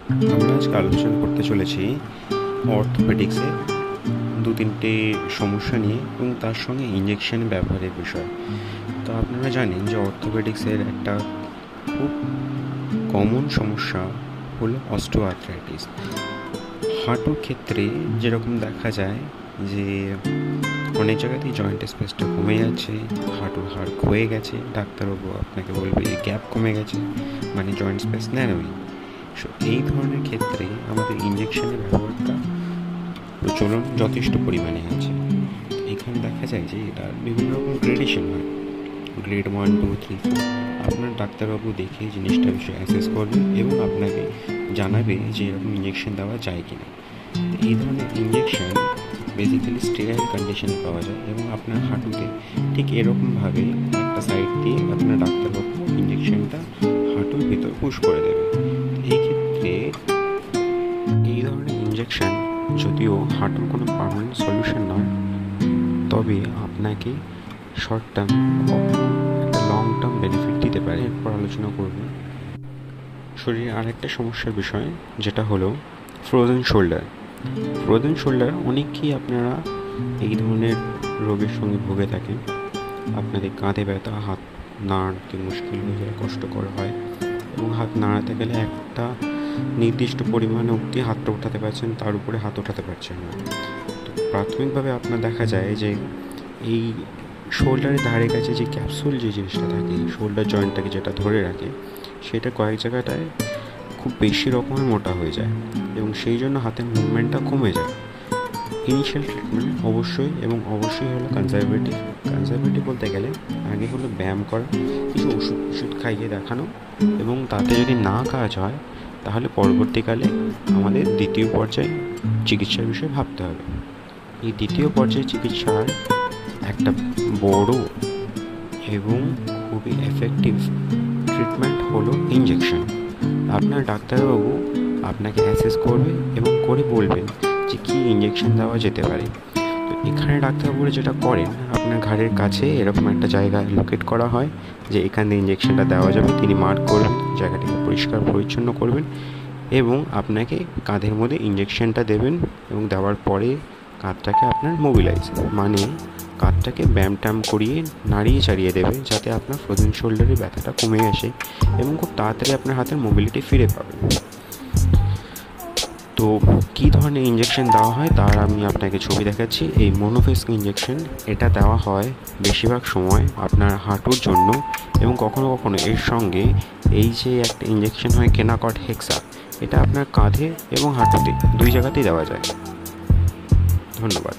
আমরা আজকে আলোচনা করতে চলেছি অর্থোপেডিক্সে দু তিনটে সমস্যা নিয়ে এবং তার সঙ্গে ইঞ্জেকশন ব্যবহারের বিষয়। তো আপনারা জানেন যে অর্থোপেডিক্সের একটা খুব কমন সমস্যা হলো অস্টিওআর্থ্রাইটিস। হাঁটুর ক্ষেত্রে যেরকম দেখা যায় যে অনেক জায়গাতেই জয়েন্ট স্পেসটা কমে যাচ্ছে, হাঁটুর হাড় ক্ষয়ে গেছে, ডাক্তারবাবু আপনাকে বলবে এই গ্যাপ কমে গেছে, মানে জয়েন্ট স্পেস ন্যারোয়িং। সো এই ধরনের ক্ষেত্রে আমাদের ইঞ্জেকশনের ব্যবহারটা প্রচলন যথেষ্ট পরিমাণে আছে। এখানে দেখা যায় যে এটা বিভিন্ন রকম গ্রেডেশন হয়, গ্রেড 1, 2, 3, 4। আপনার ডাক্তারবাবু দেখে জিনিসটা বিষয়ে অ্যাসেস করবে এবং আপনাকে জানাবে যে এরকম ইঞ্জেকশন দেওয়া যায় কিনা। এই ধরনের ইঞ্জেকশন বেসিক্যালি স্টেরাইল কন্ডিশনে পাওয়া যায় এবং আপনার হাঁটুতে ঠিক এরকমভাবে একটা সাইড দিয়ে আপনার ডাক্তারবাবু ইঞ্জেকশনটা হাঁটুর ভিতর পুশ করে দেবে। এই ক্ষেত্রে এই ধরনের ইঞ্জেকশন যদিও হাঁটুর কোনো পার্মানেন্ট সলিউশন নয়, তবে আপনাকে শর্ট টার্ম একটা লং টার্ম বেনিফিট দিতে পারে। এরপর আলোচনা করব শরীরে আরেকটা সমস্যার বিষয়, যেটা হলো ফ্রোজেন শোল্ডার। ফ্রোজেন শোল্ডার অনেকেই আপনারা এই ধরনের রোগের সঙ্গে ভুগে থাকেন। আপনাদের কাঁধে ব্যথা, হাত নাড়াতে মুশকিল হয়ে যায়, কষ্টকর হয় এবং হাত নাড়াতে গেলে একটা নির্দিষ্ট পরিমাণ অবধি হাতটা ওঠাতে পারছেন, তার উপরে হাত ওঠাতে পারছেন না। তো প্রাথমিকভাবে আপনার দেখা যায় যে এই শোল্ডারের ধারে কাছে যে ক্যাপসুল যে জিনিসটা থাকে, শোল্ডার জয়েন্টটাকে যেটা ধরে রাখে, সেটা কয়েক জায়গাটায় খুব বেশি রকমের মোটা হয়ে যায় এবং সেই জন্য হাতের মুভমেন্টটা কমে যায়। ইনিশিয়াল ট্রিটমেন্ট অবশ্যই হলো কনজারভেটিভ বলতে গেলে আগে হলো ব্যায়াম করা, কিছু ওষুধ খাইয়ে দেখানো এবং তাতে যদি না কাজ হয় তাহলে পরবর্তীকালে আমাদের দ্বিতীয় পর্যায়ে চিকিৎসার বিষয়ে ভাবতে হবে। এই দ্বিতীয় পর্যায়ে চিকিৎসার একটা বড় এবং খুবই এফেক্টিভ ট্রিটমেন্ট হলো ইঞ্জেকশন। আপনার ডাক্তারবাবু আপনাকে অ্যাসেস করবে এবং করে বলবেন যে কী ইঞ্জেকশন দেওয়া যেতে পারে। তো এখানে ডাক্তারবাবুরা যেটা করেন, আপনার ঘাড়ের কাছে এরকম একটা জায়গা লোকেট করা হয় যে এখানে ইঞ্জেকশনটা দেওয়া যাবে। তিনি মার্ক করবেন, জায়গাটাকে পরিষ্কার পরিচ্ছন্ন করবেন এবং আপনাকে কাঁধের মধ্যে ইঞ্জেকশনটা দেবেন এবং দেওয়ার পরে কাঁধটাকে আপনার মোবিলাইজ, মানে কাঁধটাকে ব্যায়াম ট্যাম করিয়ে নাড়িয়ে চাড়িয়ে দেবে, যাতে আপনার ফ্রোজেন শোল্ডারের ব্যথাটা কমে আসে এবং খুব তাড়াতাড়ি আপনার হাতের মোবিলিটি ফিরে পাবেন। তো কী ধরনের ইঞ্জেকশন দেওয়া হয় তার আমি আপনাকে ছবি দেখাচ্ছি। এই মোনোফেসিক ইঞ্জেকশন, এটা দেওয়া হয় বেশিরভাগ সময় আপনার হাঁটুর জন্য এবং কখনো কখনো এর সঙ্গে এই যে একটা ইঞ্জেকশন হয় কেনাকট হেক্সা, এটা আপনার কাঁধে এবং হাঁটুতে দুই জায়গাতেই দেওয়া যায়। ধন্যবাদ।